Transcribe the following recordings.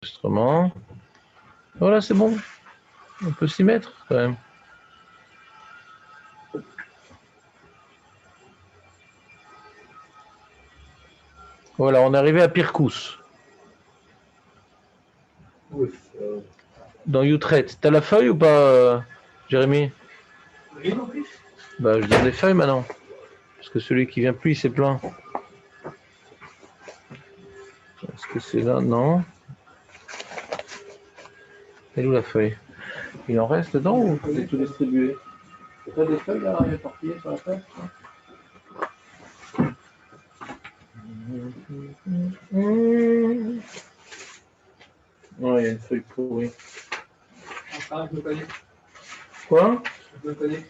Enregistrement. Voilà, c'est bon. On peut s'y mettre quand même. Voilà, on est arrivé à Pirkous. Oui. Dans Utrecht. T'as la feuille ou pas, Jérémy? Oui, non plus. Bah, je donne des feuilles maintenant. Parce que celui qui vient plus, il s'est plaint. Est-ce que c'est là? Non. Elle est où la feuille? Il en reste dedans ou c'est tout distribué? T'as des feuilles là, éparpillées sur la table? Ouais, il y a une feuille pourrie. Ah, je me connais. Quoi? Je me connais.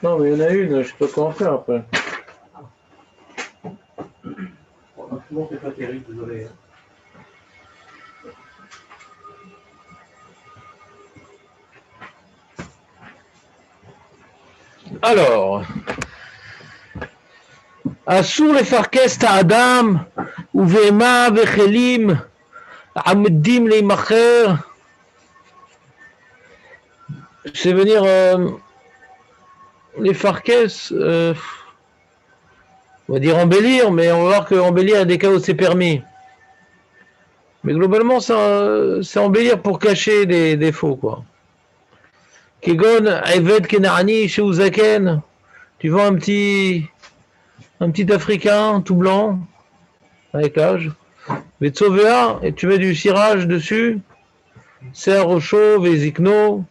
Non, mais il y en a une, je sais pas comment faire après. Bon, souvent, c'est pas terrible, désolé. Hein. Alors, אסור לפרכס את האדם ובהמה וכלים עמדים להימכר. C'est venir les farkes, on va dire embellir, mais on va voir que embellir a des cas où c'est permis. Mais globalement, c'est embellir pour cacher des défauts, quoi. Kegon, Eved Kenani, chez Ouzaken, tu vois un petit Africain tout blanc, avec l'âge, Vetsovea, et tu mets du cirage dessus, Serre au chaud, Vézikno,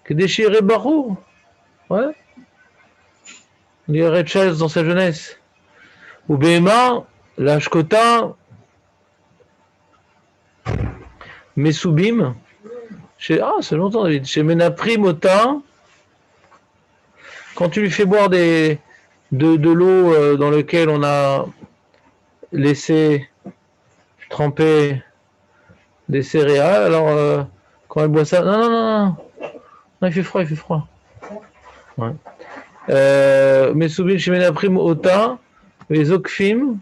que déchiré Barou. Ouais. Il y aurait Chaz dans sa jeunesse. Ou Behema, l'Ashkota, Messoubim, chez, c'est longtemps David, chez Menaprim Ota, quand tu lui fais boire de l'eau dans laquelle on a laissé tremper des céréales, alors quand elle boit ça, non, il fait froid. Ouais. Messoubim chez Menaprim Ota, les Okfim,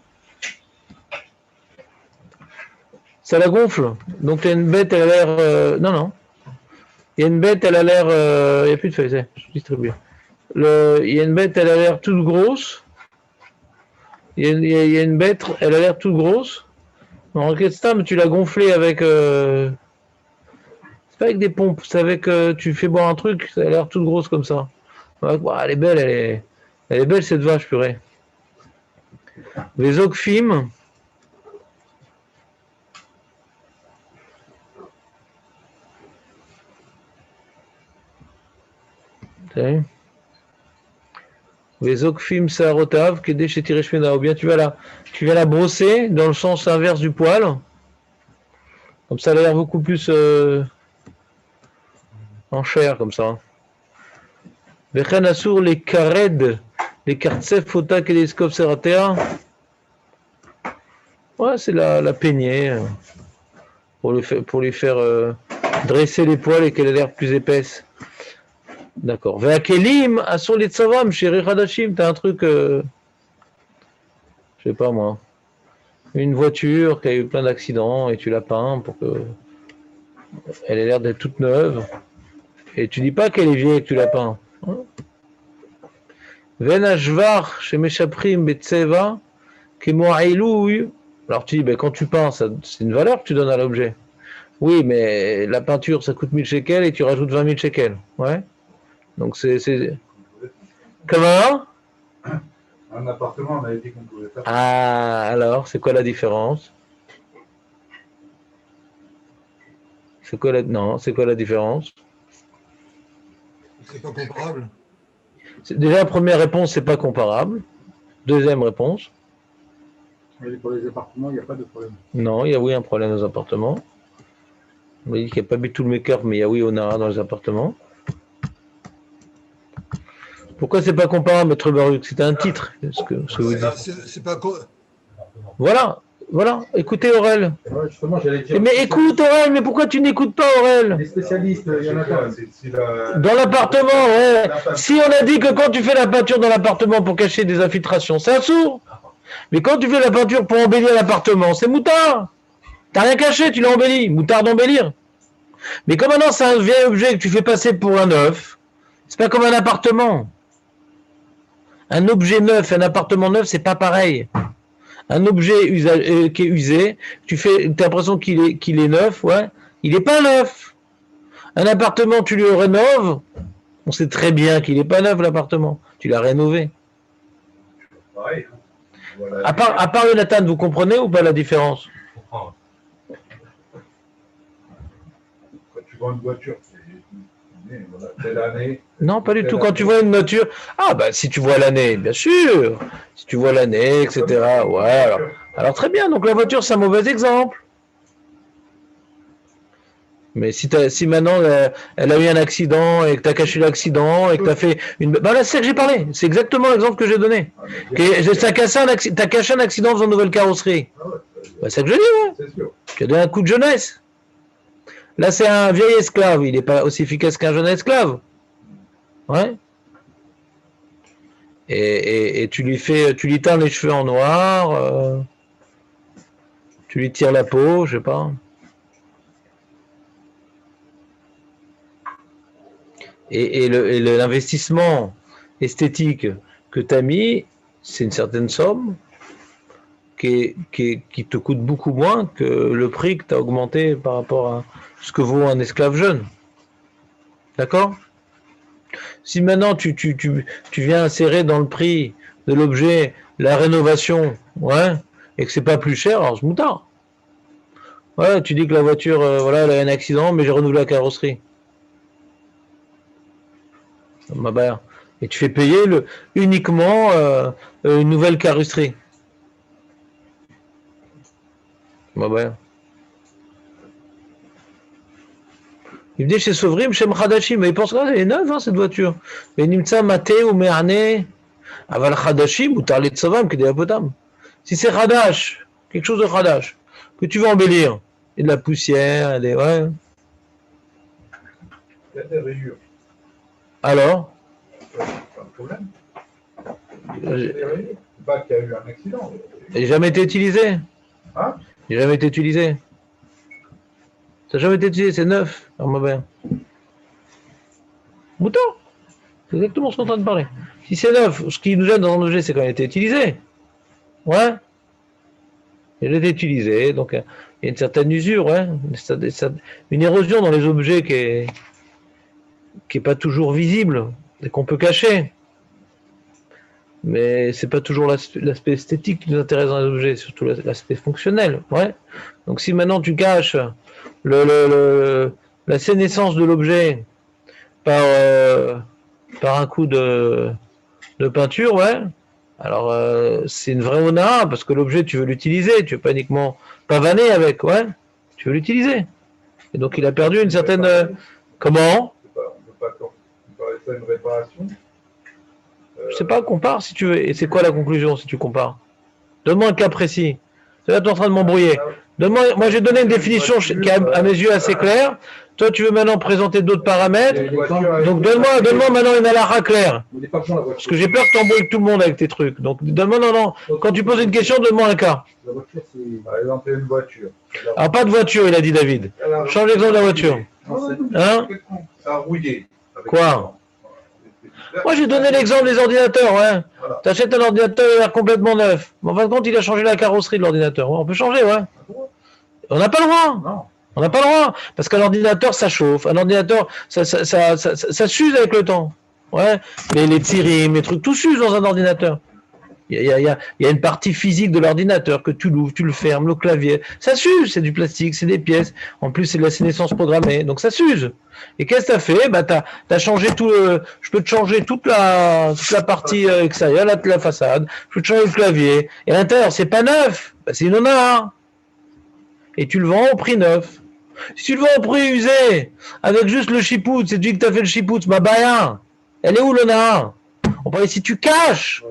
ça la gonfle. Donc il y a une bête, elle a l'air, non. Il y a une bête, elle a l'air, il n'y a plus de feuilles, je distribue. Il y a une bête, elle a l'air toute grosse. Il y a une bête, elle a l'air toute grosse. En Kestam, tu l'as gonflée avec. C'est pas avec des pompes, c'est avec. Tu fais boire un truc, elle a l'air toute grosse comme ça. Ouais, elle est belle, elle est belle cette vache, purée. Les Okfim. Les Okfim Saharotav, qui est déchet Tireshmena, ou bien tu vas la brosser dans le sens inverse du poil. Comme ça, elle a l'air beaucoup plus en chair, comme ça. Vechen Asur, les Kared, les Kartsef, Fotak et les Skov Seratea. Ouais, c'est la peignée pour lui faire dresser les poils et qu'elle ait l'air plus épaisse. D'accord. Veakelim, Asur les Tsavam, chez Rechadashim, t'as un truc, je sais pas moi, une voiture qui a eu plein d'accidents et tu la peins pour que elle ait l'air d'être toute neuve. Et tu dis pas qu'elle est vieille que tu la peins. Venashvar chez Meshaprim Betseva, Kemoailou. Alors tu dis, ben, quand tu peins, c'est une valeur que tu donnes à l'objet. Oui, mais la peinture, ça coûte 1000 shekels et tu rajoutes 20 000 shekels. Ouais. Donc c'est... Comment? Un appartement, on avait dit qu'on pouvait faire. Ah, alors, c'est quoi la différence? C'est quoi la différence? C'est pas comparable. Déjà, la première réponse, c'est pas comparable. Deuxième réponse. Mais pour les appartements, il n'y a pas de problème. Non, il y a oui un problème dans les appartements. On dit qu'il n'y a pas tout le make-up, mais il y a oui Onara dans les appartements. Pourquoi c'est pas comparable, Maître Baruch? C'était un titre. C'est pas. Voilà. Écoutez Aurel. Ouais, justement, j'allais dire. Mais écoute Aurel, mais pourquoi tu n'écoutes pas Aurel? Les spécialistes, il y en a pas. Dans l'appartement, ouais. Si on a dit que quand tu fais la peinture dans l'appartement pour cacher des infiltrations, c'est un sourd. Mais quand tu fais la peinture pour embellir l'appartement, c'est moutard. T'as rien caché, tu l'as embelli, moutarde d'embellir. Mais comme maintenant c'est un vieil objet que tu fais passer pour un neuf, c'est pas comme un appartement. Un objet neuf, un appartement neuf, c'est pas pareil. Un objet qui est usé, t'as l'impression qu'il est neuf, ouais, il est pas neuf. Un appartement, tu le rénoves, on sait très bien qu'il est pas neuf l'appartement, tu l'as rénové. Pareil. Voilà. À part Jonathan, vous comprenez ou pas la différence? Quand tu vois une voiture, voilà, telle année. Non, pas du tout. Quand tu vois une voiture, ah bah si tu vois l'année, bien sûr. Si tu vois l'année, etc. Ouais, alors très bien. Donc la voiture, c'est un mauvais exemple. Mais si maintenant elle a eu un accident et que tu as caché l'accident et que tu as fait une. Bah là, c'est ça que j'ai parlé. C'est exactement l'exemple que j'ai donné. Tu as caché un accident dans une nouvelle carrosserie. Bah, c'est ça que je dis, ouais. C'est sûr. Tu as donné un coup de jeunesse. Là, c'est un vieil esclave. Il n'est pas aussi efficace qu'un jeune esclave. Ouais. Et tu lui teins les cheveux en noir, tu lui tires la peau, je sais pas. Et l'investissement esthétique que tu as mis, c'est une certaine somme qui te coûte beaucoup moins que le prix que tu as augmenté par rapport à ce que vaut un esclave jeune. D'accord? Si maintenant tu viens insérer dans le prix de l'objet la rénovation, ouais, et que c'est pas plus cher, alors je moutard. Ouais, tu dis que la voiture, voilà, elle a eu un accident, mais j'ai renouvelé la carrosserie. Et tu fais payer uniquement une nouvelle carrosserie. Il me dit chez Sovrim, chez Mchadashim, mais il pense qu'elle est neuve, hein, cette voiture. Mais Nimtsa Maté ou Mehane, Aval Khadashim ou Tarlet Savam, qui est des Potam. Si c'est Khadash, quelque chose de Khadash, que tu veux embellir, et de la poussière, des. Ouais. Il y a des rayures. Alors Pas de problème. C'est pas qu'il y a eu un accident. Il n'a jamais été utilisé. Hein? Il n'a jamais été utilisé. Ça n'a jamais été utilisé, c'est neuf. Mouton. C'est exactement ce qu'on est en train de parler. Si c'est neuf, ce qui nous gêne dans un objet, c'est quand il a été utilisé. Ouais. Il a été utilisé, donc il y a une certaine usure, ouais. Une érosion dans les objets qui est pas toujours visible et qu'on peut cacher. Mais c'est pas toujours l'aspect esthétique qui nous intéresse dans les objets, surtout l'aspect fonctionnel, ouais. Donc si maintenant tu caches la sénescence de l'objet par un coup de peinture, ouais. Alors c'est une vraie honneur parce que l'objet tu veux l'utiliser, tu veux pas uniquement pavaner avec, ouais. Tu veux l'utiliser. Et donc il a perdu une certaine. Comment? On ne peut pas comparer ça à une réparation. Je sais pas, compare si tu veux. Et c'est quoi la conclusion si tu compares? Donne-moi un cas précis. Là, tu es en train de m'embrouiller. Moi, j'ai donné une définition qui est à mes yeux assez claire. Toi, tu veux maintenant présenter d'autres paramètres. Donc, donne-moi maintenant une halakha claire. Parce que j'ai peur que tu embrouilles tout le monde avec tes trucs. Donc, donne-moi, non. Quand tu poses une question, donne-moi un cas. La voiture, c'est par exemple une voiture. Alors, pas de voiture, il a dit David. Change l'exemple de la voiture. Hein? Ça a rouillé. Quoi? Moi, j'ai donné l'exemple des ordinateurs, ouais. Voilà. Tu achètes un ordinateur, il a l'air complètement neuf. Mais en fin de compte, il a changé la carrosserie de l'ordinateur. Ouais, on peut changer, ouais. On n'a pas le droit. Non. On n'a pas le droit. Parce qu'un ordinateur, ça chauffe. Un ordinateur, ça s'use avec le temps. Ouais. Les tsirim, les trucs, tout s'use dans un ordinateur. Il y a une partie physique de l'ordinateur que tu l'ouvres, tu le fermes, le clavier. Ça s'use, c'est du plastique, c'est des pièces. En plus, c'est de la sénescence programmée. Donc ça s'use. Et qu'est-ce que tu as fait? Bah, t'as changé je peux te changer toute la partie extérieure, la façade. Je peux te changer le clavier. Et à l'intérieur, c'est pas neuf. Bah, c'est une honneur. Et tu le vends au prix neuf. Si tu le vends au prix usé, avec juste le chipout, c'est lui que tu as fait le chipout, ma baïa. Elle est où l'honneur? On parlait si tu caches.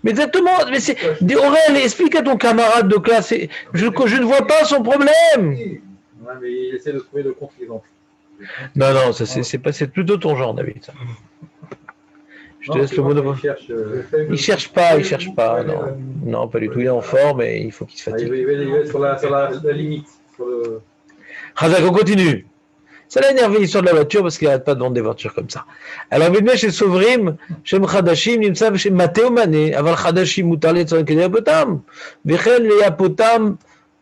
Mais exactement, mais c'est. Aurel, explique à ton camarade de classe. Je ne vois pas son problème. Ouais, mais il essaie de trouver le contre-exemple. Non, c'est plutôt ton genre, David. Ça. Je te laisse le monopole. Il cherche pas, non. Non, pas du tout. Il est en forme et il faut qu'il se fatigue. Il va sur la limite. Razak, on continue. Ça l'a énervé l'histoire de la voiture parce qu'il n'arrête pas de vendre des voitures comme ça. Alors, chez Sovrim, chez Mchadashim, Nimsav, chez Matteo Mané, Aval Chadashim, Mutale, Tzonkel Yapotam, Vechel, Yapotam,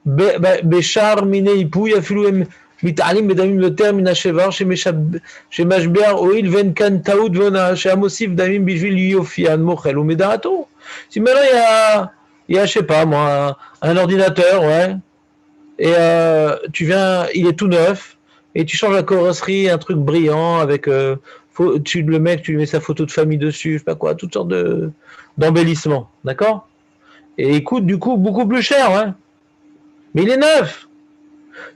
Béchar, Mine, Ipou, Yafilou, מתעלים בדמים יותר מן השבר שמשבר הואיל ואין כאן טעות והונאה שהיה מוסיף דמים בשביל יופיין מוכל ומדעתו. Si maintenant il y a, je sais pas moi, un ordinateur, ouais, et tu viens, il est tout neuf, et tu changes la carrosserie, un truc brillant avec, tu le mec, tu lui mets sa photo de famille dessus, je sais pas quoi, toutes sortes d'embellissements, d'accord? Et il coûte du coup beaucoup plus cher, ouais. Mais il est neuf.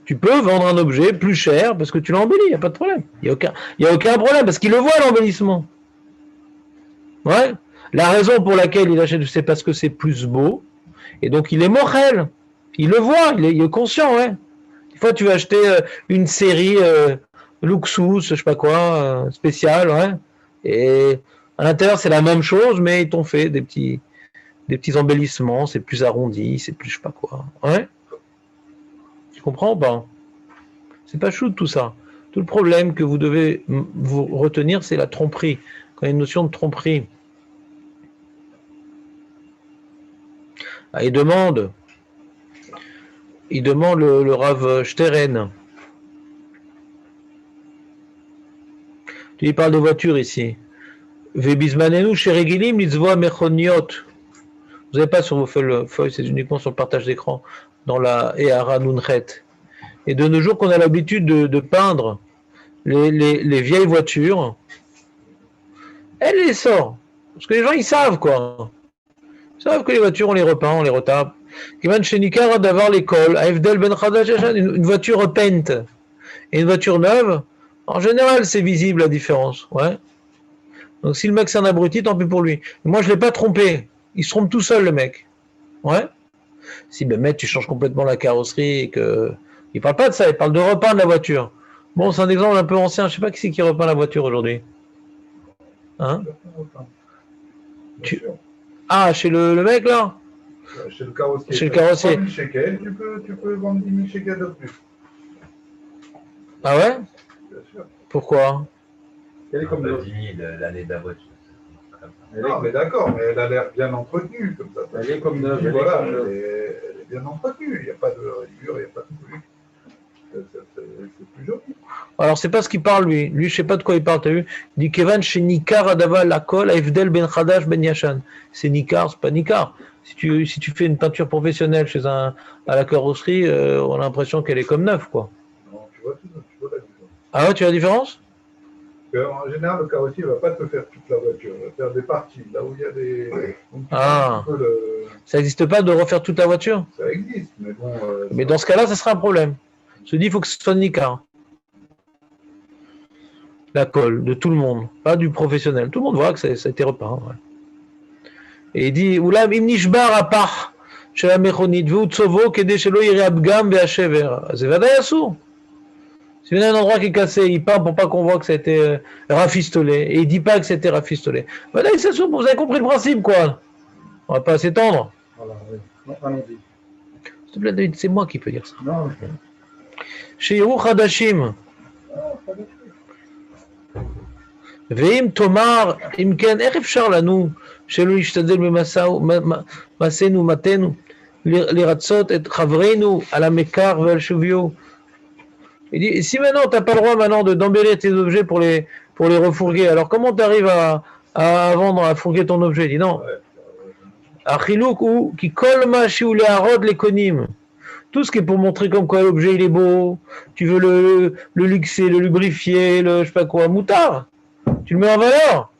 Tu peux vendre un objet plus cher parce que tu l'embellis, il n'y a pas de problème. Il n'y a aucun problème parce qu'il le voit l'embellissement. Ouais. La raison pour laquelle il achète, c'est parce que c'est plus beau. Et donc il est mochel. Il le voit, il est conscient. Ouais. Des fois tu vas acheter une série Luxus, je sais pas quoi, spéciale. Ouais. Et à l'intérieur c'est la même chose, mais ils t'ont fait des petits embellissements, c'est plus arrondi, c'est plus je sais pas quoi. Ouais. Tu comprends ou pas? C'est pas chou tout ça. Tout le problème que vous devez vous retenir, c'est la tromperie. Quand il y a une notion de tromperie. Ah, il demande le Rav Steren. Il parle de voitures ici. Vebizmanenu sheregilim litzvoa mechoniot. Vous n'avez pas sur vos feuilles, c'est uniquement sur le partage d'écran. Dans la Ehara Nunchet. Et de nos jours qu'on a l'habitude de peindre les vieilles voitures, elle les sort. Parce que les gens, ils savent quoi. Ils savent que les voitures, on les repeint, on les retape. Kivan Shenikar d'avoir l'école, AFDL Ben Khadash, une voiture repeinte et une voiture neuve, en général, c'est visible la différence. Ouais. Donc si le mec c'est un abruti, tant pis pour lui. Moi, je ne l'ai pas trompé. Il se trompe tout seul, le mec. Ouais. Si ben mec, tu changes complètement la carrosserie et que. Il parle pas de ça, il parle de repeindre la voiture. Bon, c'est un exemple un peu ancien, je sais pas qui c'est qui repeint la voiture aujourd'hui. Hein? Ah, chez le mec là? Chez le carrossier. Chez le carrossier. 3 000 shekels, tu peux vendre 10 000 shekels de plus. Ah ouais? Bien sûr. Pourquoi? Elle est comme 10 000 l'année de la voiture. Non, mais d'accord, mais elle a l'air bien entretenue comme ça. Elle est comme neuve. Voilà, elle est bien entretenue. Il n'y a pas de rayures, il n'y a pas de truc. C'est plus joli. Alors, c'est pas ce qu'il parle, lui. Lui, je sais pas de quoi il parle, t'as vu? Il dit Kevan chez Nikar Adava Lakol, Afdel Ben Khadash Ben Yashan. C'est Nikar, c'est pas Nikar. Si tu fais une peinture professionnelle à la carrosserie, on a l'impression qu'elle est comme neuve, quoi. Non, tu vois la différence. Ah ouais, tu vois la différence? En général, le carrossier ne va pas te faire toute la voiture, il va faire des parties, là où il y a des... Donc, Ah. Ça n'existe pas de refaire toute la voiture? Ça existe, mais bon... Mais dans ce cas-là, ça sera un problème. Je dis, il faut que ce soit Nikar. La colle de tout le monde, pas du professionnel. Tout le monde voit que ça a été repeint. Ouais. Et il dit, Oulam imnishbar apach chez la mechonit, veutsovo kede shelo yirabgam ve'ashever. C'est vadaï assour. Si vous avez un endroit qui est cassé, il peint pour pas qu'on voit que ça a été rafistolé. Et il dit pas que c'était rafistolé. Vadaï assour, vous avez compris le principe, quoi. On va pas s'étendre. Voilà, oui. Non, allons-y. S'il te plaît, David, c'est moi qui peux dire ça. Non, Chez Yeru Hadashim. ואם תאמר, אם כן, איך אפשר לנו שלא להשתדל במעשינו ומתנו לרצות את חברינו על המקר ועל שוויו? Il dit, si maintenant tu n'as pas le droit maintenant d'embellir tes objets pour les refourguer, alors comment tu arrives à vendre, à fourguer ton objet? Il dit non. Achilouk ou qui colle ma chioulé arod les konim. Tout ce qui est pour montrer comme quoi l'objet il est beau, tu veux le luxer, le lubrifier, le je sais pas quoi, moutard. Tu le mets en valeur.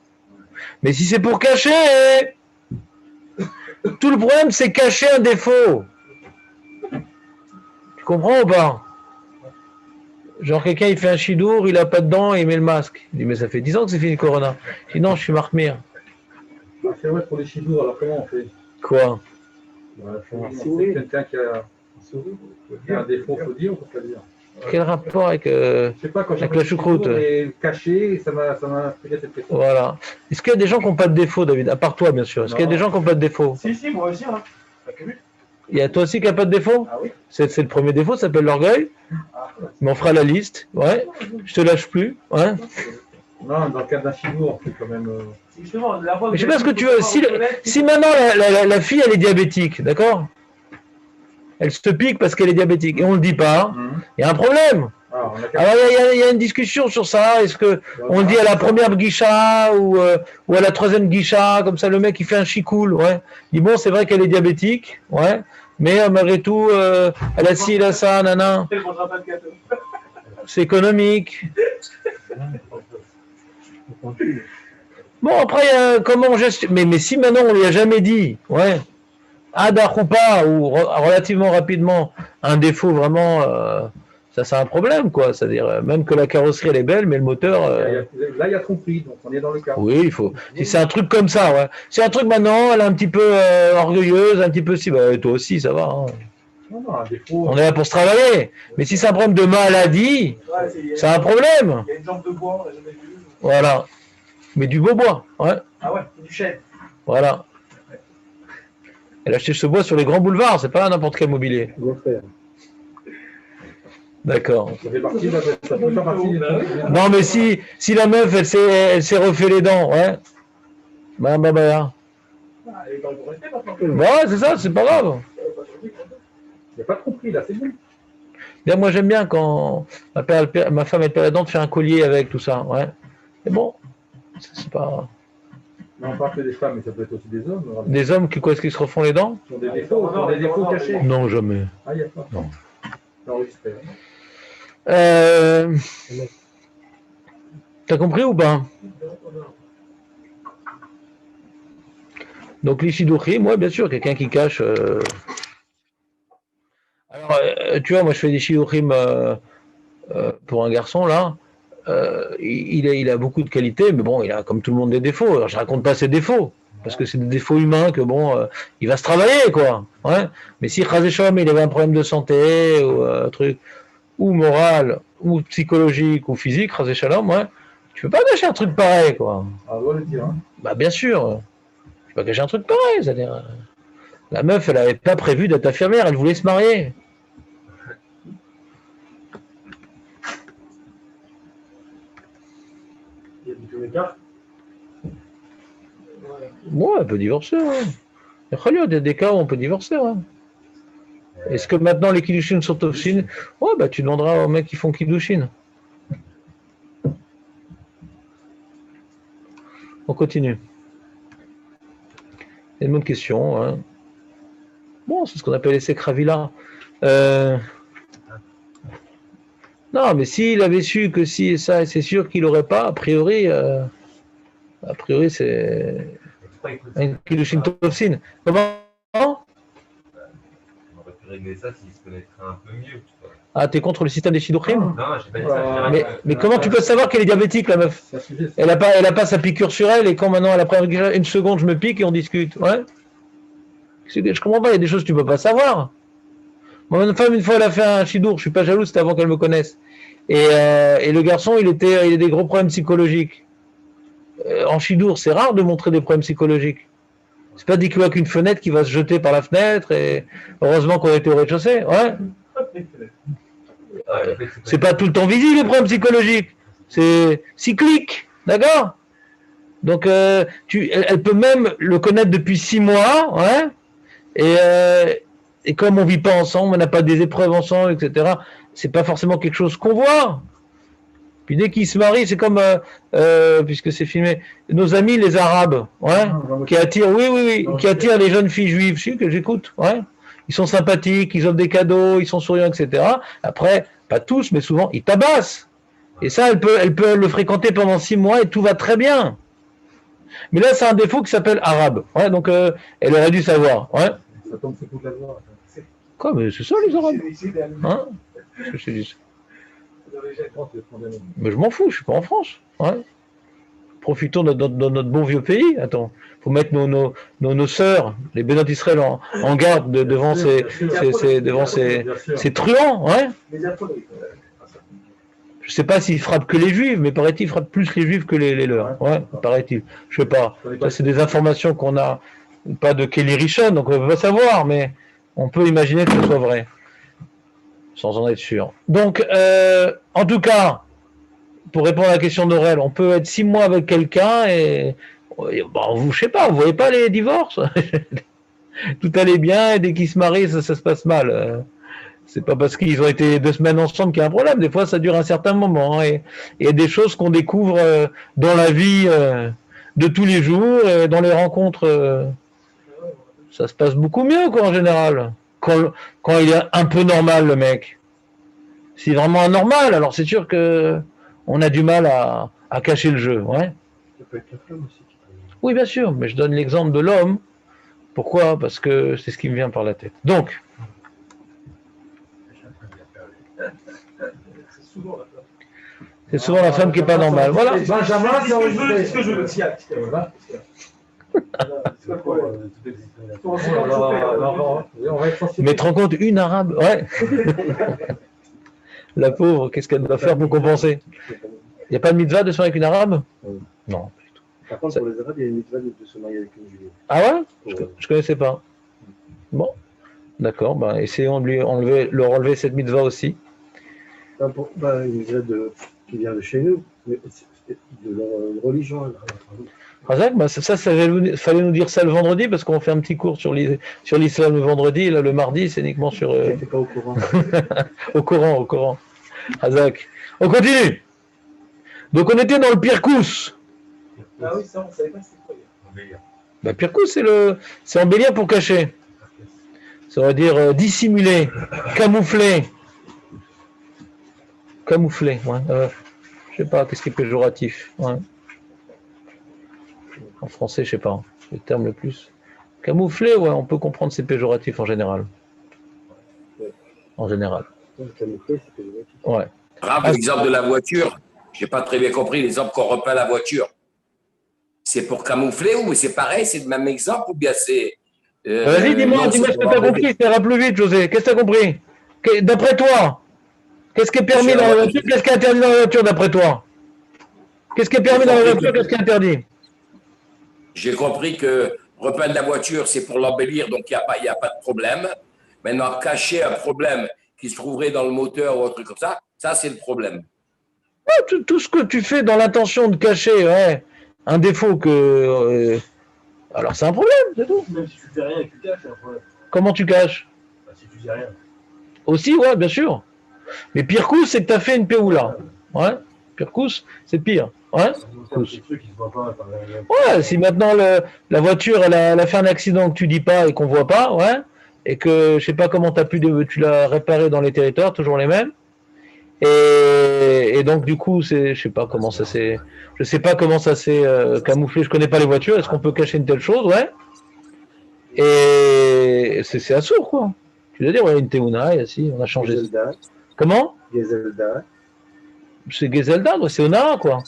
Mais si c'est pour cacher, tout le problème c'est cacher un défaut. Tu comprends ou pas? Genre quelqu'un il fait un chidour, il a pas de dents et il met le masque. Il dit mais ça fait 10 ans que c'est fini le corona. Je dis non, je suis marmire. c'est vrai pour les chidours, alors comment on fait? Quoi? C'est quelqu'un qui a un défaut, il faut dire ou faut pas dire? Quel rapport avec... Je sais pas, quand j'ai Avec la choucroute. caché, ça m'a inspiré cette question. Voilà. Est-ce qu'il y a des gens qui n'ont pas de défaut, David? À part toi, bien sûr. Est-ce qu'il y a Non. des gens qui n'ont pas de défaut? Si, moi aussi, hein. T'as que vu? Il y a toi aussi qui n'as pas de défaut? Ah oui? C'est le premier défaut, ça s'appelle l'orgueil. Ah, Mais on fera la liste. Ouais. Je te lâche plus. Ouais. Non, dans le cadre d'un chidour, c'est quand même. justement, la fois Mais je sais pas ce que tu veux. Si maintenant la fille, elle est diabétique, d'accord? Elle se pique parce qu'elle est diabétique. Et on ne le dit pas. Il y a un problème. Ah, on a Alors il y a une discussion sur ça. Est-ce que on le dit à la première guicha ou à la troisième guicha, comme ça le mec il fait un chicoule, ouais. Il dit bon c'est vrai qu'elle est diabétique, ouais, mais malgré tout elle a ci, elle a ça, nana. Elle mangera pas de gâteau. C'est économique. Bon après comment on geste, mais si maintenant on lui a jamais dit, ouais, Ada ou pas ou relativement rapidement un défaut vraiment. Ça, c'est un problème, quoi. C'est-à-dire, même que la carrosserie, elle est belle, mais le moteur. Là, il y a tromperie, donc on est dans le cas. Oui, il faut. Si c'est un truc comme ça, ouais. C'est un truc maintenant, elle est un petit peu orgueilleuse, un petit peu si. Bah, toi aussi, ça va. Hein. Non, un défaut. On est là pour se travailler. Mais si c'est un problème de maladie, c'est un problème. Il y a une jambe de bois, on l'a jamais vu. Voilà. Mais du beau bois, ouais. Ah ouais, du chêne. Voilà. Elle a acheté ce bois sur les grands boulevards, c'est pas n'importe quel mobilier. D'accord. Ça fait partie, ça peut faire partie. Non, mais si la meuf, elle s'est refait les dents, ouais. Bah. Ah, elle est dans le bon respect, maintenant. Ouais, c'est ça, c'est pas grave. Il n'y a pas de tromperie, là, c'est bon. Bien, moi, j'aime bien quand ma femme, elle perd la dent, de faire un collier avec tout ça, ouais. C'est bon. C'est pas... Non, on parle que des femmes, mais ça peut être aussi des hommes. Des hommes est-ce qu'ils se refont les dents? Qui ont des défauts cachés. Non, jamais. Ah, il n'y a pas. Non. C'est enregistré. T'as compris ou pas? Donc les shiduchim, moi bien sûr, quelqu'un qui cache. Alors, tu vois, moi je fais des shiduchim pour un garçon là. Il a beaucoup de qualités, mais bon, il a comme tout le monde des défauts. Alors je raconte pas ses défauts, parce que c'est des défauts humains que bon, il va se travailler quoi. Ouais. Mais si Chazé il avait un problème de santé ou un truc, ou moral, ou psychologique, ou physique, Chazé Shalom, ouais, tu peux pas cacher un truc pareil quoi. Ah, on doit le dire. Hein. Bah bien sûr, tu peux pas cacher un truc pareil, c'est-à-dire la meuf, elle avait pas prévu d'être infirmière, elle voulait se marier. Il y a tous les cas. Ouais, elle peut divorcer. Ouais. Il y a des cas où on peut divorcer. Ouais. Est-ce que maintenant les kiddushin sont tofshin? Ouais, bah tu demanderas aux mecs qui font kiddushin. On continue. Il y a une bonne question. Hein. Bon, c'est ce qu'on appelle l'essai Kravila. Non, mais s'il avait su que si et ça, c'est sûr qu'il n'aurait pas, a priori c'est un kiddushin tofshin. Comment? On aurait pu régler ça s'il se connaîtrait un peu mieux. Tu vois. Ah, t'es contre le système des shiduchim? Non, j'ai pas dit ça. Mais comment tu peux savoir qu'elle est diabétique, la meuf? Elle a pas sa piqûre sur elle, et quand maintenant elle a pris une seconde, je me pique et on discute. Ouais. Je comprends pas, il y a des choses que tu peux pas savoir. Moi, ma femme, une fois, elle a fait un chidour, je suis pas jaloux, c'était avant qu'elle me connaisse. Et le garçon, il a des gros problèmes psychologiques. En chidour, c'est rare de montrer des problèmes psychologiques. C'est pas dit qu'il voit qu'une fenêtre qui va se jeter par la fenêtre, et heureusement qu'on était au rez-de-chaussée. Ouais. C'est pas tout le temps visible les problèmes psychologiques, c'est cyclique, d'accord? Donc elle peut même le connaître depuis 6 mois, ouais, et comme on vit pas ensemble, on n'a pas des épreuves ensemble, etc. C'est pas forcément quelque chose qu'on voit. Puis dès qu'ils se marient, c'est comme puisque c'est filmé, nos amis les Arabes, ouais, qui attirent, oui, qui attirent les jeunes filles juives, je sais que j'écoute, ouais. Ils sont sympathiques, ils offrent des cadeaux, ils sont souriants, etc. Après, pas tous, mais souvent, ils tabassent. Et ça, elle peut le fréquenter pendant 6 mois et tout va très bien. Mais là, c'est un défaut qui s'appelle arabe. Ouais, donc, elle aurait dû savoir. Ouais. Ça tombe sur toute la voix. Quoi, mais c'est ça, les Arabes. Hein? Qu'est-ce que je te dis? Mais je m'en fous, je suis pas en France. Ouais. Profitons de notre bon vieux pays. Attends, faut mettre nos sœurs, les Bénot Israël, en garde devant ces truands. Ouais. Je sais pas s'ils frappent que les juifs, mais paraît-il, ils frappent plus les juifs que les leurs. Ouais, paraît-il. Je sais pas. Ça, c'est des informations qu'on a, pas de Kelly Richon, donc on ne peut pas savoir, mais on peut imaginer que ce soit vrai. Sans en être sûr. Donc, en tout cas, pour répondre à la question d'Aurel, on peut être 6 mois avec quelqu'un et je sais pas, vous voyez pas les divorces. Tout allait bien et dès qu'ils se marient, ça se passe mal. C'est pas parce qu'ils ont été 2 semaines ensemble qu'il y a un problème. Des fois, ça dure un certain moment. Hein, et il y a des choses qu'on découvre dans la vie de tous les jours, dans les rencontres. Ça se passe beaucoup mieux, quoi, en général. Quand il est un peu normal, le mec. Si vraiment anormal, alors c'est sûr que on a du mal à cacher le jeu. Ouais. Ça peut être la femme aussi. Oui, bien sûr, mais je donne l'exemple de l'homme. Pourquoi? Parce que c'est ce qui me vient par la tête. Donc, c'est souvent la femme qui n'est pas normale. Voilà. Benjamin, c'est ce que je veux. Mais te rends compte, une arabe, ouais. La pauvre, qu'est-ce qu'elle doit faire pour compenser? Il n'y a pas de mitzvah de se marier avec une arabe? Non. Par contre, pour les arabes, il y a une mitzvah de se marier avec une juive. Ah ouais? Je connaissais pas. Bon, d'accord, ben essayons de leur enlever cette mitzvah aussi. Une mitzvah qui vient de chez nous, mais de leur religion. Razak, ben ça fallait nous dire ça le vendredi, parce qu'on fait un petit cours sur l'islam le vendredi, et là le mardi, c'est uniquement sur... J'étais pas au courant. Au Coran. Razak. On continue. Donc on était dans le Pirkous. Ah oui, ça, on savait pas c'est quoi. Ben, Pirkous, c'est embellir pour cacher. Ça veut dire dissimuler, camoufler. Camoufler, ouais. Je sais pas, qu'est-ce qui est péjoratif. Ouais. En français, je sais pas, le terme le plus. Camoufler, ouais, on peut comprendre c'est péjoratif en général. En général. Camoufler, c'est péjoratif. Ouais. L'exemple de la voiture, j'ai pas très bien compris l'exemple qu'on repeint la voiture. C'est pour camoufler ou c'est pareil, c'est le même exemple ou bien c'est... Vas-y, dis-moi ce que tu as compris, ça ira plus vite, José. Qu'est-ce que tu as compris? D'après toi, qu'est-ce qui est permis dans la voiture, qu'est-ce qui est interdit dans la voiture, d'après toi? Qu'est-ce qui est permis dans la voiture, qu'est-ce qui est interdit? J'ai compris que repeindre la voiture, c'est pour l'embellir, donc il n'y a pas de problème. Maintenant, cacher un problème qui se trouverait dans le moteur ou un truc comme ça c'est le problème. Ouais, tout ce que tu fais dans l'intention de cacher, ouais, un défaut que... alors c'est un problème, c'est tout. Même si tu fais rien et que tu caches, c'est un problème. Comment tu caches? Bah, si tu dis rien. Aussi, ouais, bien sûr. Mais pire coup, c'est que tu as fait une péoula. Ouais, pire coup, c'est pire. Ouais. Ouais, si maintenant la voiture elle a fait un accident que tu dis pas et qu'on voit pas, ouais, et que je sais pas comment tu l'as réparé dans les territoires, toujours les mêmes. Et donc du coup, je sais pas comment ça s'est camouflé. Je connais pas les voitures. Est-ce qu'on peut cacher une telle chose? Ouais. Et c'est assourd, quoi. Tu veux dire, ouais, une Teuna, et si, on a changé. Gezelda. Comment? Gezelda. C'est Gezelda, c'est Onara, quoi.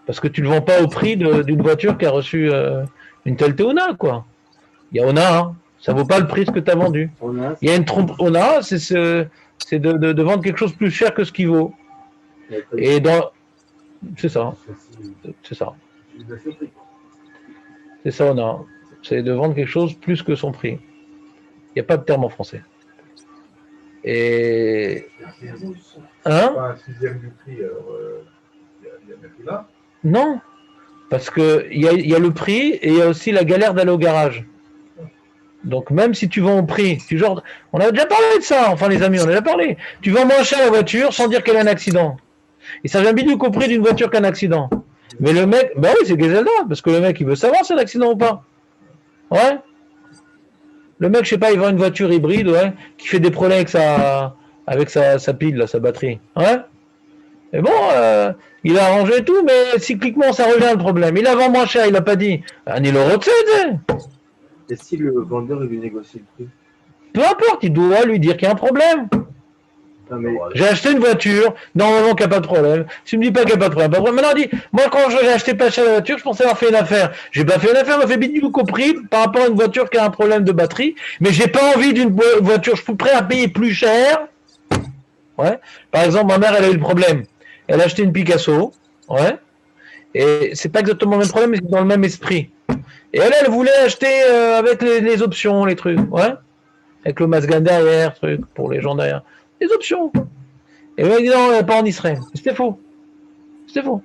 Parce que tu ne le vends pas au prix d'une voiture qui a reçu une telle Teuna, quoi. Il y a Onara, ça vaut pas le prix ce que tu as vendu. Il y a une trompe. Onara, c'est de vendre quelque chose plus cher que ce qu'il vaut. Et c'est ça. C'est ça. C'est ça, Onara. C'est de vendre quelque chose plus que son prix. Il n'y a pas de terme en français. Et... Hein? Pas un sixième du prix, alors il y a même plus là. Non, parce qu'il y a le prix et il y a aussi la galère d'aller au garage. Donc même si tu vends au prix, on a déjà parlé de ça, enfin les amis, on a déjà parlé. Tu vends moins cher la voiture sans dire qu'elle a un accident. Et ça vient bien qu'au prix d'une voiture qu'un accident. Mais le mec, bah oui, c'est Gezelda, parce que le mec, il veut savoir si c'est un accident ou pas. Ouais. Le mec, je sais pas, il vend une voiture hybride, ouais, qui fait des problèmes avec sa pile, là, sa batterie. Ouais. Et bon, il a arrangé tout, mais cycliquement, ça revient le problème. Il la vend moins cher, il n'a pas dit. Ni l'euro de Et si le vendeur lui négocie le prix? Peu importe, il doit lui dire qu'il y a un problème. Ah, mais J'ai acheté une voiture, normalement qu'il n'y a pas de problème. Si tu me dis pas qu'il n'y a pas de problème, pas de problème. Maintenant, dis, moi, quand j'ai acheté pas cher la voiture, je pensais avoir fait une affaire. J'ai pas fait une affaire, m'a fait bidou compris par rapport à une voiture qui a un problème de batterie. Mais j'ai pas envie d'une voiture, je suis prêt à payer plus cher. Ouais. Par exemple, ma mère, elle a eu le problème. Elle a acheté une Picasso. Ouais. Et c'est pas exactement le même problème, mais c'est dans le même esprit. Et elle voulait acheter avec les options, les trucs. Ouais. Avec le Mazda derrière, truc, pour les gens derrière. Les options. Et le mec dit non, pas en Israël. C'était faux. C'était faux.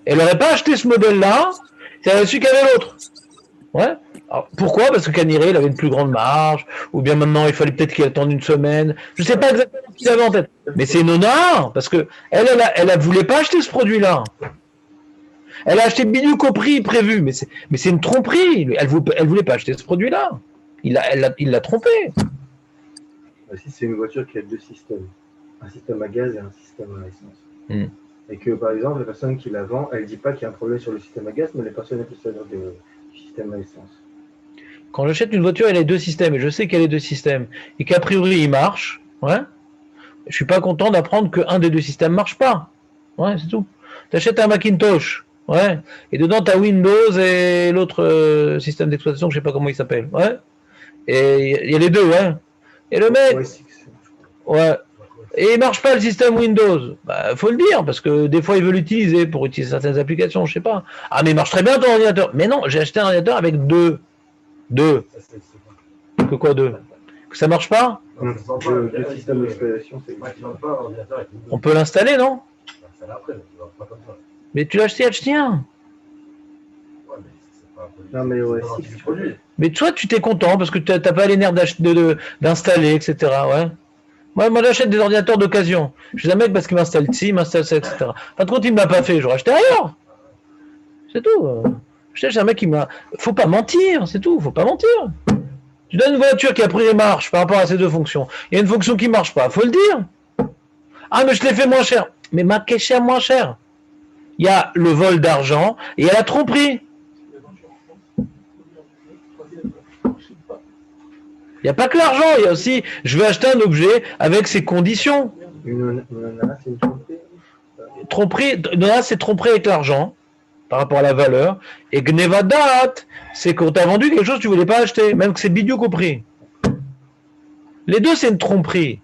Elle n'aurait pas acheté ce modèle-là si elle avait su qu'il y avait l'autre. Ouais. Alors, pourquoi? Parce que Caniré, il avait une plus grande marge, ou bien maintenant il fallait peut-être qu'il attende une semaine. Je ne sais pas exactement ce qu'il avait en tête. Mais c'est une honneur, parce que elle voulait pas acheter ce produit-là. Elle a acheté bidou qu'au prix prévu, mais c'est une tromperie. Elle voulait pas acheter ce produit-là. Il l'a trompé. si c'est une voiture qui a deux systèmes, un système à gaz et un système à essence, et que par exemple la personne qui la vend, elle ne dit pas qu'il y a un problème sur le système à gaz, mais les personnes qui sont du système à essence. Quand j'achète une voiture, elle a deux systèmes, et je sais qu'elle a deux systèmes, et qu'a priori il marche, ouais, je suis pas content d'apprendre qu'un des deux systèmes marche pas. Ouais, c'est tout. Tu achètes un Macintosh, ouais, et dedans tu as Windows et l'autre système d'exploitation, je sais pas comment il s'appelle, ouais, et il y a les deux, ouais. Et le mec, ouais, et il marche pas le système Windows, bah faut le dire, parce que des fois il veut l'utiliser pour utiliser certaines applications, je sais pas. Ah mais il marche très bien ton ordinateur. Mais non, j'ai acheté un ordinateur avec deux. Que quoi deux? Que ça marche pas? Le système d'exploitation, c'est On peut l'installer, non? Mais tu l'as acheté à tien. Non, mais ouais, Mais toi, tu t'es content parce que t'as pas les nerfs d'installer, etc. Ouais. Moi, j'achète des ordinateurs d'occasion. Je suis un mec parce qu'il m'installe ci, il m'installe ça, etc. Par contre, il ne m'a pas fait. J'aurais acheté ailleurs. C'est tout. Je suis un mec qui m'a. Faut pas mentir, c'est tout. Faut pas mentir. Tu donnes une voiture qui a pris les marches par rapport à ces deux fonctions. Il y a une fonction qui marche pas. Faut le dire. Ah, mais je l'ai fait moins cher. Mais ma cher moins cher. Il y a le vol d'argent et il y a la tromperie. Il n'y a pas que l'argent, il y a aussi, je vais acheter un objet avec ses conditions. Une nana, c'est une tromperie. Tromperie, nana, c'est tromperie avec l'argent, par rapport à la valeur. Et gnevadat, c'est qu'on t'a vendu quelque chose que tu ne voulais pas acheter, même que c'est bidou au prix. Les deux, c'est une tromperie.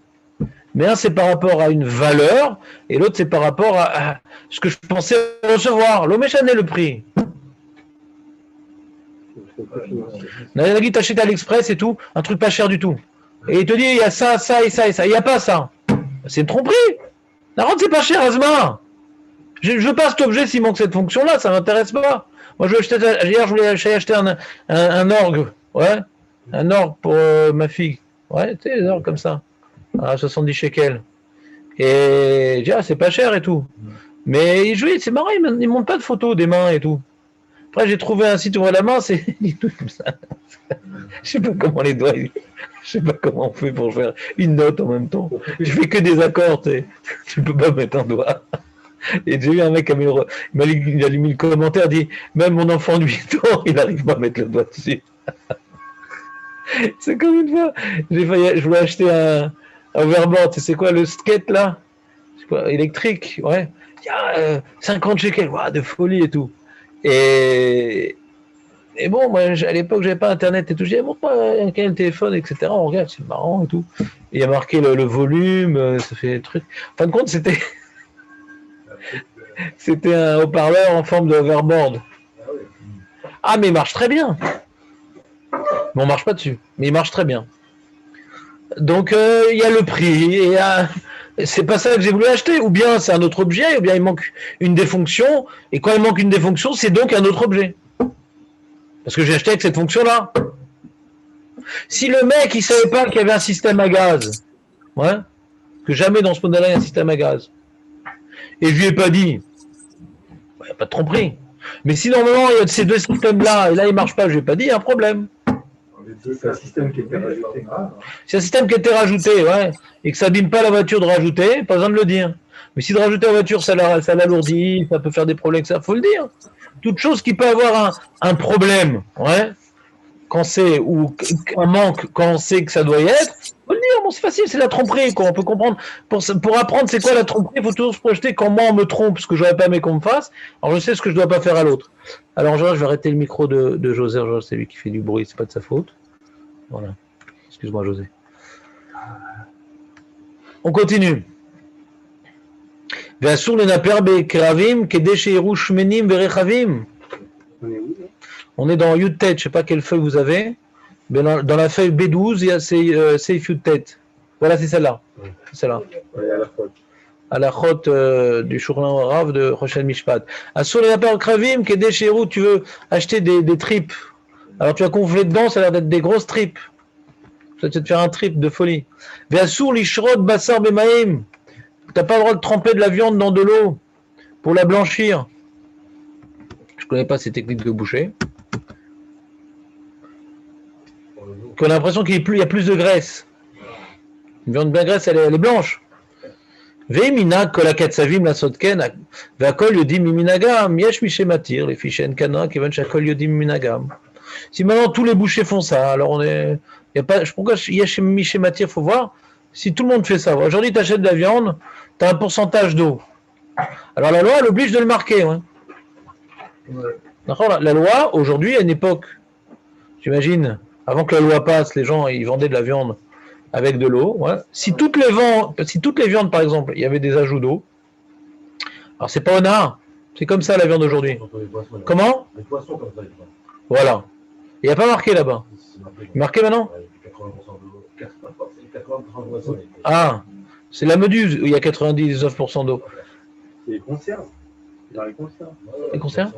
Mais un, c'est par rapport à une valeur, et l'autre, c'est par rapport à ce que je pensais recevoir. L'homme est le prix. Nagui t'achètes à l'Express et tout, un truc pas cher du tout. Et il te dit, il y a ça, ça et ça et ça. Il n'y a pas ça. C'est une tromperie. La rente, c'est pas cher, Asma. Je veux pas cet objet s'il manque cette fonction-là, ça m'intéresse pas. Moi, hier, je voulais acheter un orgue. Ouais. Un orgue pour ma fille. Ouais, tu sais, les orgues comme ça. À 70 shekels. Et je dis, c'est pas cher et tout. Mais il jouait, c'est marrant, il ne montre pas de photos des mains et tout. Après, j'ai trouvé un site où la main, c'est tout comme ça. Je sais pas comment les doigts, je sais pas comment on fait pour faire une note en même temps. Je fais que des accords, tu peux pas mettre un doigt. Et j'ai eu un mec qui il a mis le commentaire, dit, même mon enfant de 8 ans, il n'arrive pas à mettre le doigt dessus. C'est comme une fois, je voulais acheter un overboard, c'est quoi le skate là? C'est quoi, électrique, ouais. Il y a 50 shekels, de folie et tout. Et bon, moi, à l'époque, j'avais pas Internet et tout. J'ai dit, montre-moi quel téléphone, etc. On regarde, c'est marrant et tout. Et il y a marqué le volume, ça fait des trucs. En fin de compte, c'était un haut-parleur en forme de hoverboard. Ah, mais il marche très bien. Mais on marche pas dessus. Mais il marche très bien. Donc, il y a le prix. Et c'est pas ça que j'ai voulu acheter. Ou bien c'est un autre objet, ou bien il manque une des fonctions. Et quand il manque une des fonctions, c'est donc un autre objet. Parce que j'ai acheté avec cette fonction-là. Si le mec, il savait pas qu'il y avait un système à gaz, ouais, que jamais dans ce modèle-là, il y a un système à gaz, et je lui ai pas dit, il n'y a pas de tromperie. Mais si normalement, il y a ces deux systèmes-là, et là, il ne marche pas, je lui ai pas dit, il y a un problème. C'est un système qui a été rajouté. C'est un système qui a été rajouté, ouais, et que ça n'abîme pas la voiture de rajouter, pas besoin de le dire. Mais si de rajouter la voiture, ça l'alourdit, ça peut faire des problèmes, ça, faut le dire. Toute chose qui peut avoir un problème, ouais. quand c'est ou un manque quand on sait que ça doit y être, faut le dire. Bon, c'est facile, c'est la tromperie, quoi. On peut comprendre. Pour apprendre c'est quoi la tromperie, il faut toujours se projeter quand moi on me trompe, ce que j'aurais pas aimé qu'on me fasse. Alors je sais ce que je dois pas faire à l'autre. Alors en général, je vais arrêter le micro de José. En général, c'est lui qui fait du bruit, c'est pas de sa faute. Voilà. Excuse-moi, José. On continue. Ve'asur lenaper bekravim kedei sheyiru shmenim verechavim. On est où là? On est dans Yud Tet, je sais pas quelle feuille vous avez, mais dans la feuille B12, il y a Seif Yud Tet. Voilà, c'est celle-là. C'est celle-là. Ouais, à la faute. À la chôte du Shulchan Rav de Rochel Mishpat. Asur lenaper kravim kedei sheyiru, tu veux acheter des tripes. Alors tu vas gonfler dedans, ça a l'air d'être des grosses tripes. Tu vas te faire un trip de folie. Ve'asur lishrod basar bemaim. Tu n'as pas le droit de tremper de la viande dans de l'eau pour la blanchir. Je ne connais pas ces techniques de boucher. On a l'impression qu'il y a plus de graisse. Une viande bien graisse, elle est blanche. Ve'imina kol hakatzavim lasotken ve'akol yodim miminagam yesh mishematir les fichen kana kevan shakol yodim miminagam. Si maintenant tous les bouchers font ça, alors on est, il y a pas, pourquoi yesh mishematir, faut voir. Si tout le monde fait ça, aujourd'hui tu achètes de la viande, tu as un pourcentage d'eau. Alors la loi elle oblige de le marquer. Ouais. D'accord, la loi aujourd'hui à une époque, j'imagine, avant que la loi passe, les gens ils vendaient de la viande avec de l'eau. Ouais. Si toutes les viandes par exemple, il y avait des ajouts d'eau, alors c'est pas honnête, c'est comme ça la viande aujourd'hui. Comment? Les poissons comme ça, ils font. Voilà. Il n'y a pas marqué là-bas. C'est Marqué maintenant? 80% d'eau. 80% de poissons. Ah, c'est la Méduse où il y a 99% d'eau. C'est les conserves. Dans les conserves. Les conserves?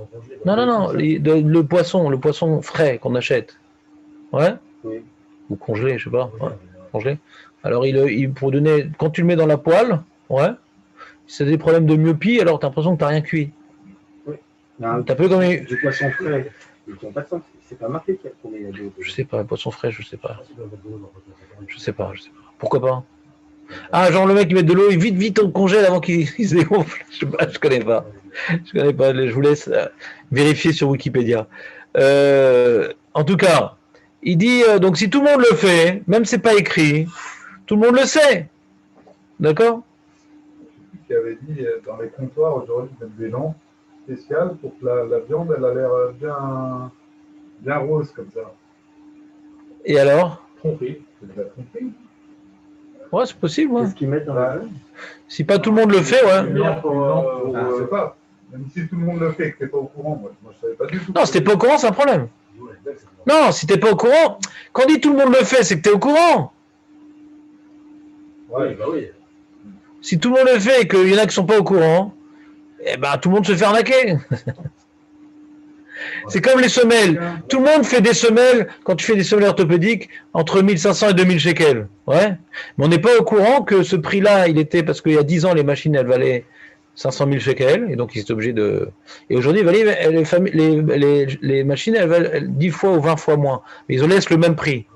Non, le poisson frais qu'on achète. Ouais? Oui. Ou congelé, je sais pas. Ouais, congelé. Alors, pour donner, quand tu le mets dans la poêle, ouais, si c'est des problèmes de myopie, alors tu as l'impression que tu n'as rien cuit. Non, T'as peu comme du poisson frais. Ils font pas de sens. C'est pas marqué qu'il y a combien il y a d'eau. Je sais pas, poisson frais, je sais pas. Je sais pas. Pourquoi pas? Ah, genre le mec il met de l'eau et vite on le congèle avant qu'il se dégonfle. Je sais pas, je connais pas. Je vous laisse vérifier sur Wikipédia. En tout cas, il dit donc si tout le monde le fait, même si c'est pas écrit, tout le monde le sait. D'accord? Qui avait dit dans les comptoirs aujourd'hui ils mettent des lampes spéciales pour que la viande elle a l'air bien rose comme ça. Et alors? Tromperie. C'est de la tromperie. Ouais, c'est possible. Ouais. Qu'est-ce qu'ils mettent dans la viande? Si pas tout le monde le fait, ouais. Je sais pas. Même si tout le monde le fait et que t'es pas au courant, moi je savais pas du tout. Non, si t'es pas au courant, c'est un problème. Non, si t'es pas au courant, quand on dit tout le monde le fait, c'est que t'es au courant. Ouais, bah oui. Si tout le monde le fait et qu'il y en a qui sont pas au courant, eh ben tout le monde se fait arnaquer. C'est comme les semelles. Tout le monde fait des semelles, quand tu fais des semelles orthopédiques, entre 1500 et 2000 shekels. Ouais. Mais on n'est pas au courant que ce prix-là, il était, parce qu'il y a 10 ans, les machines, elles valaient 500 000 shekels, et donc ils étaient obligés de... Et aujourd'hui, les machines, elles valent 10 fois ou 20 fois moins. Mais ils laissent le même prix.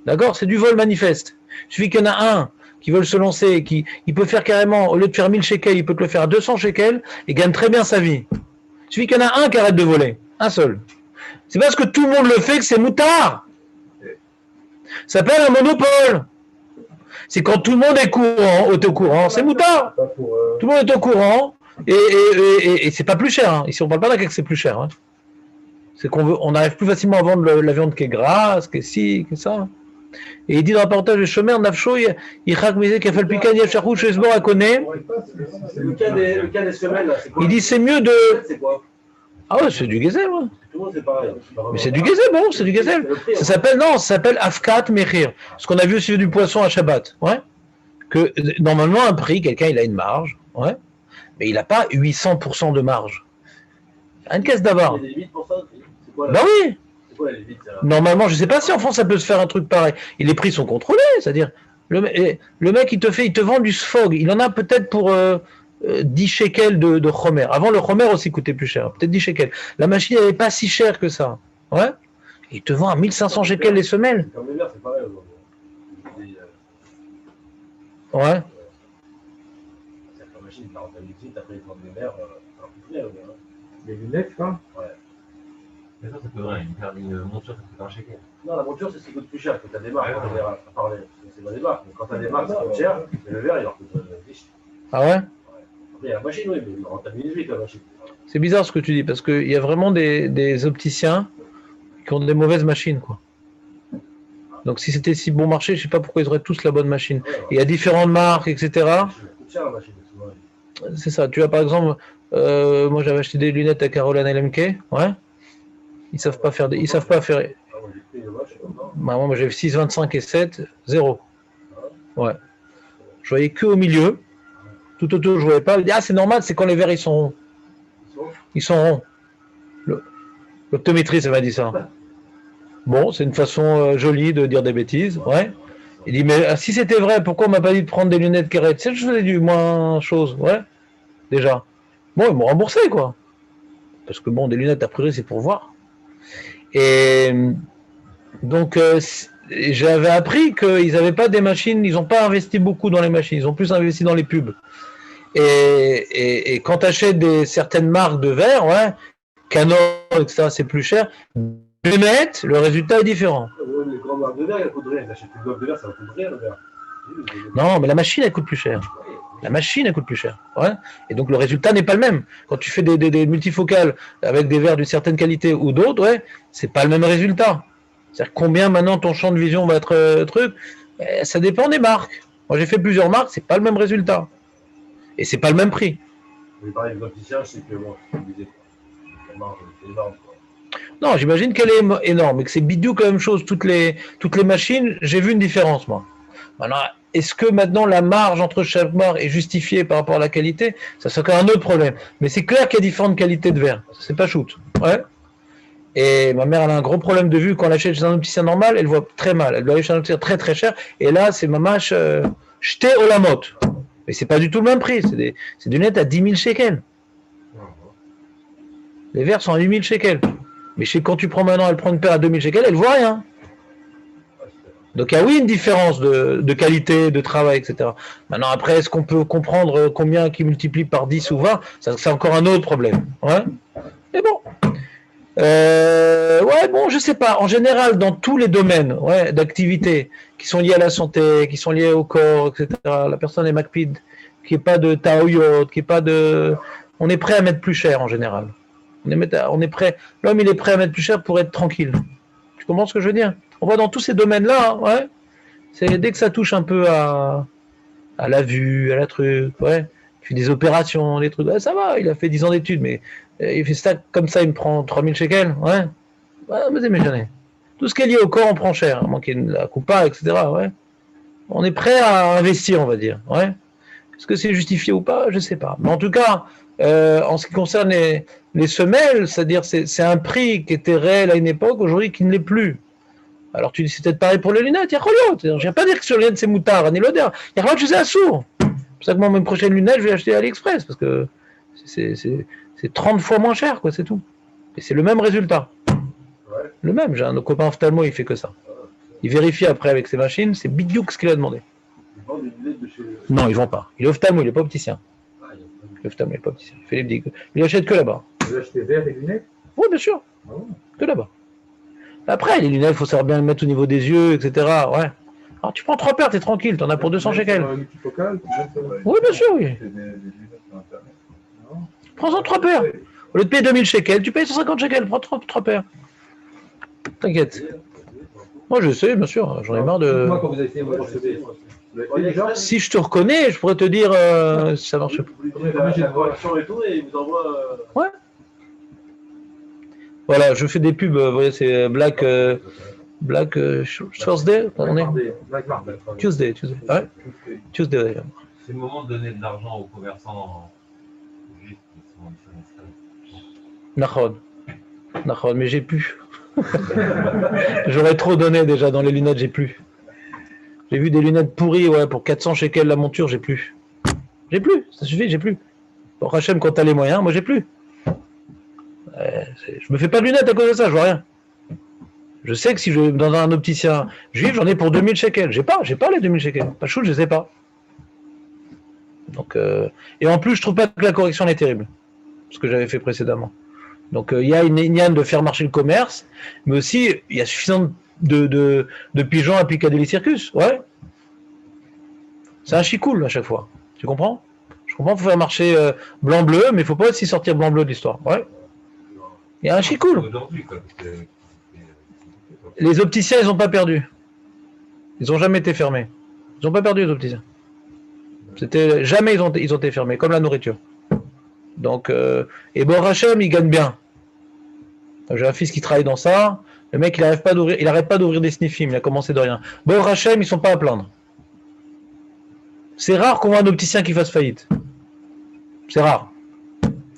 D'accord? C'est du vol manifeste. Il suffit qu'il y en a un qui veut se lancer, il peut faire carrément, au lieu de faire 1000 shekels, il peut te le faire à 200 shekels, et gagne très bien sa vie. Il suffit qu'il y en a un qui arrête de voler. Un seul. C'est parce que tout le monde le fait que c'est moutard. Ça s'appelle un monopole. C'est quand tout le monde est au courant, c'est moutard. Tout le monde est au courant et c'est pas plus cher. Hein. Ici, on parle pas d'un cas que c'est plus cher. Hein. C'est on arrive plus facilement à vendre la viande qui est grasse, qui est ci, qui est ça. Et il dit dans le reportage de Shomer, Nafsho, il a fait le pican, il a cherché chez Sbor à connaître. Le cas des semelles, là, c'est quoi? Il dit c'est mieux de. C'est quoi? Ah ouais, c'est du gazelle, ouais. Tout le monde, c'est pareil. Mais c'est du gazelle, bon, c'est du gazelle. Ça s'appelle Afkat Mechir. Ce qu'on a vu aussi du poisson à Shabbat. Ouais. Que normalement, un prix, quelqu'un, il a une marge. Ouais. Mais il n'a pas 800% de marge. Une caisse d'avare. Il y a des 8%, c'est quoi là? Bah oui. C'est quoi les 8%? Normalement, je ne sais pas si en France ça peut se faire un truc pareil. Et les prix sont contrôlés, c'est-à-dire le mec il te vend du sfog. Il en a peut-être pour 10 shekels de chomer. Avant le chomer aussi coûtait plus cher, peut-être 10 shekels. La machine elle n'est pas si chère que ça. Ouais. Et il te vend à 1500 shekels les semelles. Comme les verres, c'est pareil aujourd'hui. Ouais. La machine, par exemple, après ils vendent des verres, un peu plus. Les lunettes, ça? Ouais. Mais ça coûte rien. Une monture, ça coûte un shekel. Non, la monture, c'est ce qui coûte plus cher. Quand tu as des marques, quand à parler, c'est pas des marques. Mais quand tu as des marques, ça coûte cher. Mais le verre, il leur coûte riche. Ah ouais? Après, il y a la machine, oui, mais il rentabilise vite la machine. C'est bizarre ce que tu dis, parce qu'il y a vraiment des opticiens qui ont des mauvaises machines, quoi. Donc si c'était si bon marché, je sais pas pourquoi ils auraient tous la bonne machine. Il y a différentes marques, etc. Ça coûte cher la machine, souvent. C'est ça. Tu vois, par exemple, moi j'avais acheté des lunettes à Caroline LMK, ouais. Ils savent pas faire Ah, moi, j'ai pris le match, non? Bah, moi j'avais 6, 25 et 7, 0. Ouais. Je voyais que au milieu. Tout autour, je voyais pas. Je dis, ah, c'est normal, c'est quand les verres ils sont ronds. Ils sont ronds. L'optométriste m'a dit ça. Bon, c'est une façon jolie de dire des bêtises, ouais. Il dit, mais si c'était vrai, pourquoi on m'a pas dit de prendre des lunettes carrées? Tu sais, je faisais du moins chose, ouais, déjà. Bon, ils m'ont remboursé, quoi. Parce que bon, des lunettes, a priori, c'est pour voir. Et donc, j'avais appris qu'ils n'avaient pas des machines, ils n'ont pas investi beaucoup dans les machines, ils ont plus investi dans les pubs. Et quand tu achètes certaines marques de verre, ouais, Canon, etc., c'est plus cher. Lunettes, le résultat est différent. Les grandes marques de verre, elles coûtent rien. T'achètes une bloc de verre, ça coûte rien, le verre. Non, mais la machine, elle coûte plus cher. La machine, elle coûte plus cher. Ouais. Et donc, le résultat n'est pas le même. Quand tu fais des multifocales avec des verres d'une certaine qualité ou d'autres, ouais, c'est pas le même résultat. C'est-à-dire combien maintenant ton champ de vision va être truc, ça dépend des marques. Moi, j'ai fait plusieurs marques, c'est pas le même résultat. Et c'est pas le même prix. Mais pareil, les opticiens, je sais que bon, c'est obligé. La marge, c'est énorme, quoi. Non, j'imagine qu'elle est énorme et que c'est bidou la même chose. Toutes les machines, j'ai vu une différence, moi. Maintenant, est-ce que maintenant la marge entre chaque marque est justifiée par rapport à la qualité? Ça, c'est encore un autre problème. Mais c'est clair qu'il y a différentes qualités de verre. C'est pas shoot. Ouais. Et ma mère, elle a un gros problème de vue. Quand elle achète chez un opticien normal, elle voit très mal. Elle doit aller chez un opticien très très cher. Et là, c'est mamache jeté au lamotte. Mais c'est pas du tout le même prix. C'est des lunettes à 10 000 shekels. Les verres sont à 8 000 shekels. Mais quand tu prends maintenant, elle prend une paire à 2 000 shekels, elle voit rien. Donc il y a oui une différence de qualité, de travail, etc. Maintenant, après, est-ce qu'on peut comprendre combien qui multiplie par 10 ou 20? Ça, c'est encore un autre problème. Ouais. Mais bon. Ouais, bon, je sais pas. En général, dans tous les domaines d'activité qui sont liés à la santé, qui sont liés au corps, etc., la personne est MacPid, qui n'est pas de taouyot, qui n'est pas de... On est prêt à mettre plus cher en général. On est prêt. L'homme, il est prêt à mettre plus cher pour être tranquille. Tu comprends ce que je veux dire? On voit dans tous ces domaines-là, ouais. C'est dès que ça touche un peu à la vue, à la truc, ouais. Il fait des opérations, des trucs. Ouais, ça va, il a fait 10 ans d'études, mais il fait ça comme ça, il me prend 3000 shekels, ouais. Ouais, mais jamais. Tout ce qui est lié au corps, on prend cher. À moins qu'il y ait la coupa, etc., ouais. On est prêt à investir, on va dire, ouais. Est-ce que c'est justifié ou pas? Je sais pas. Mais en tout cas, en ce qui concerne les semelles, c'est-à-dire c'est un prix qui était réel à une époque, aujourd'hui qui ne l'est plus. Alors tu dis c'est peut-être pareil pour les lunettes, il y a rien. Je ne viens pas dire que sur les lunettes c'est moutard, ni l'odeur. Il y a rien que je sais à sourd. C'est pour ça que moi, mes prochaines lunettes, je vais acheter à AliExpress, parce que c'est 30 fois moins cher, quoi, c'est tout. Et c'est le même résultat. Ouais. Le même, j'ai un copain ophtalmo, il fait que ça. Il vérifie après avec ses machines, c'est bidiouk ce qu'il a demandé. Ils vendent des lunettes de chez... Non, ils ne vendent pas. Il est ophtalmo, il n'est pas opticien. Il est ophtalmo, il n'est pas opticien. Philippe dit il achète que là-bas. Vous achetez verre et lunettes? Oui, bien sûr. Ah bon? Que là-bas. Après, les lunettes, il faut savoir bien les mettre au niveau des yeux, etc. Ouais. Alors, tu prends 3 paires, t'es tranquille, t'en as pour 200 shekels. Oui, bien sûr, oui. Prends-en 3 paires. Au lieu de payer 2000 shekels, tu payes 150 shekels, prends 3 paires. T'inquiète. Moi, je sais, bien sûr, j'en ai marre de... Moi, quand vous avez fait votre CV, Si je te reconnais, je pourrais te dire si ça marche pas. Vous lui dites la correction et tout, et il vous envoie... Ouais. Voilà, je fais des pubs, vous voyez, c'est Black Thursday, Black Market. Tuesday. Ouais. Tuesday. C'est le moment de donner de l'argent aux commerçants juifs qui sont en Israël. Nahon, mais j'ai plus. J'aurais trop donné déjà dans les lunettes, j'ai plus. J'ai vu des lunettes pourries, ouais, pour 400 shekels la monture, j'ai plus. J'ai plus, ça suffit, j'ai plus. Pour Hachem, quand t'as les moyens, moi j'ai plus. Je me fais pas de lunettes à cause de ça, je vois rien. Je sais que si je vais dans un opticien juif, j'en ai pour 2000 shekels. J'ai pas les 2000 shekels. Pas chaud, je sais pas. Donc, et en plus, je trouve pas que la correction est terrible. Ce que j'avais fait précédemment. Donc il y a une lignane de faire marcher le commerce, mais aussi il y a suffisamment de pigeons à Piccadilly Circus. Ouais. C'est un chicoule à chaque fois. Tu comprends? Je comprends, il faut faire marcher blanc-bleu, mais il ne faut pas aussi sortir blanc-bleu de l'histoire. Ouais. Il y a un chicoule. Aujourd'hui, quoi, parce que- Les opticiens, ils n'ont pas perdu. Ils n'ont jamais été fermés. Ils n'ont pas perdu, les opticiens. Jamais ils ont été fermés, comme la nourriture. Donc, et Bor Hachem, il gagne bien. J'ai un fils qui travaille dans ça. Le mec, il n'arrête pas d'ouvrir des sniffim. Il a commencé de rien. Bor Hachem, ils ne sont pas à plaindre. C'est rare qu'on voit un opticien qui fasse faillite. C'est rare.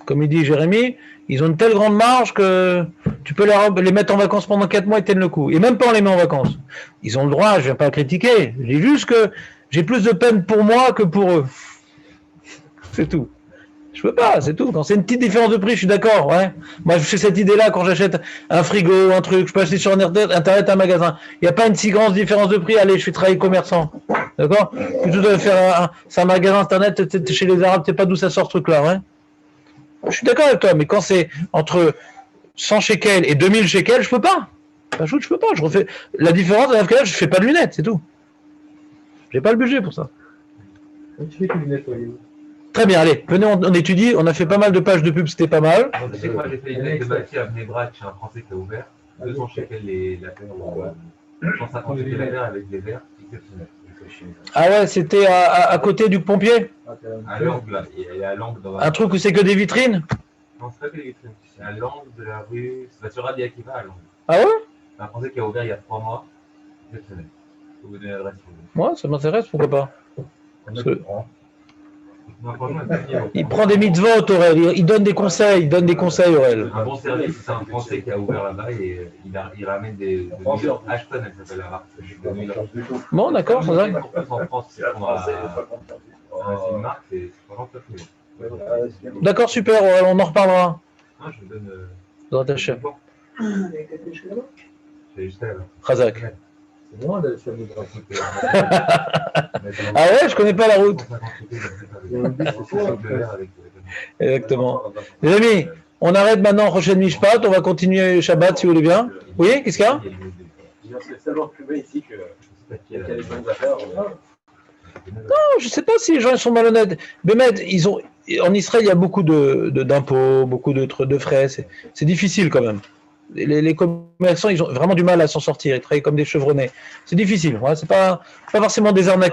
Comme il dit Jérémy, ils ont une telle grande marge que tu peux les mettre en vacances pendant 4 mois et tiennent le coup. Et même pas on les met en vacances. Ils ont le droit, je ne viens pas critiquer. Je dis juste que j'ai plus de peine pour moi que pour eux. C'est tout. Je peux pas, c'est tout. Quand c'est une petite différence de prix, je suis d'accord. Ouais. Moi, je fais cette idée-là quand j'achète un frigo, un truc. Je peux acheter sur Internet un magasin. Il n'y a pas une si grande différence de prix. Allez, je fais travailler commerçant. D'accord? Plutôt de faire un magasin Internet chez les Arabes, tu sais pas d'où ça sort ce truc-là. Ouais. Je suis d'accord avec toi, mais quand c'est entre 100 shekels et 2000 shekels, je peux pas. Je peux pas. Je refais la différence. Dans ce cas-là, je fais pas de lunettes, c'est tout. J'ai pas le budget pour ça. Tu fais tes lunettes, Olivier. Très bien, allez, venez, on étudie. On a fait pas mal de pages de pub, c'était pas mal. Moi, tu sais quoi, j'ai fait une lettre de Bâti à Bnebrak chez un Français qui a ouvert. 200 shekels la paire, 150 shekels la paire avec des verres, exceptionnel. Ah ouais, c'était à côté du pompier. À l'angle, là, et à l'angle dans Un truc où c'est que des vitrines. Non, c'est pas que les vitrines, c'est à l'angle de la rue, c'est sur Rabbi Akiva à l'angle. Ah ouais? C'est un Français qui a ouvert il y a 3 mois, exceptionnel. Je peux vous donner l'adresse. Moi, ça m'intéresse, pourquoi pas? Parce que Non, franchement, c'est bien. il prend des mitzvot, Aurel. Il donne des conseils, Aurel. Un bon service, c'est un Français qui a ouvert là-bas et il ramène des mesures. Ashton, elle s'appelle la marque. Bon, d'accord, ça va. En France, c'est une marque, c'est vraiment pas fou. D'accord, super, Aurel, on en reparlera. Ah, je vous donne. Dans ta chaîne. C'est juste là. Razak. C'est loin d'aller sur le bras. Ah ouais, je connais pas la route. Exactement. Les amis, on arrête maintenant prochaine Mishpat, on va continuer Shabbat si vous voulez bien. Oui, qu'est-ce qu'il y a? C'est tellement fumé ici qu'il y a des bonnes affaires. Non, je ne sais pas si les gens sont malhonnêtes. Bémed, en Israël, il y a beaucoup d'impôts, beaucoup de frais. C'est difficile quand même. Les commerçants, ils ont vraiment du mal à s'en sortir. Ils travaillent comme des chevronnés. C'est difficile. Ouais, c'est pas forcément des arnaques.